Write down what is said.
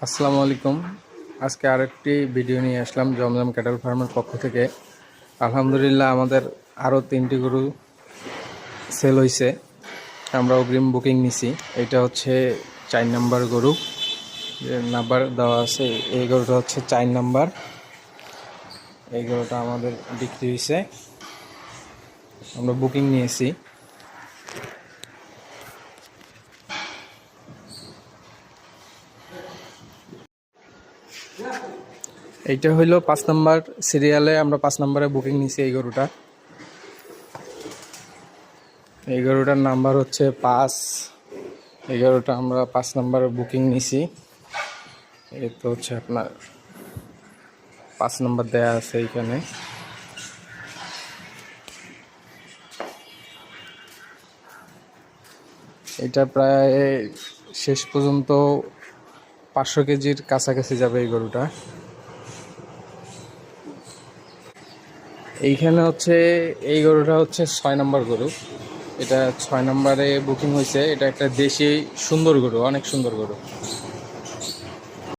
আসসালামু আলাইকুম। আজকে আরেকটি ভিডিও নিয়ে আসলাম জমজম ক্যাটল ফার্মের পক্ষ থেকে। আলহামদুলিল্লাহ আমাদের আরও 3টি গরু সেল হয়েছে। আমরা অগ্রিম বুকিং নিছি। এটা হচ্ছে 4 নাম্বার গরু, যে নাম্বার দেওয়া আছে এই গরুটা হচ্ছে 4 নাম্বার। এই গরুটা আমাদের বিক্রি হয়েছে, আমরা বুকিং নিয়েছি। এইটা হইলো 5 নাম্বার সিরিয়ালে, আমরা 5 নাম্বারে বুকিং নিছি এই গরুটা। এই গরুটার নাম্বার হচ্ছে 5। এই গরুটা আমরা 5 নাম্বারে বুকিং নিছি। এই তো হচ্ছে আপনার 5 নাম্বার দেয়া আছে এইখানে। এটা প্রায় শেষ পর্যন্ত 500 কেজির কাছাকাছি যাবে এই গরুটা। এইখানে হচ্ছে এই গরুটা হচ্ছে 6 নম্বর গরু। এটা 6 নম্বরে বুকিং হয়েছে। এটা একটা দেশি সুন্দর গরু, অনেক সুন্দর গরু।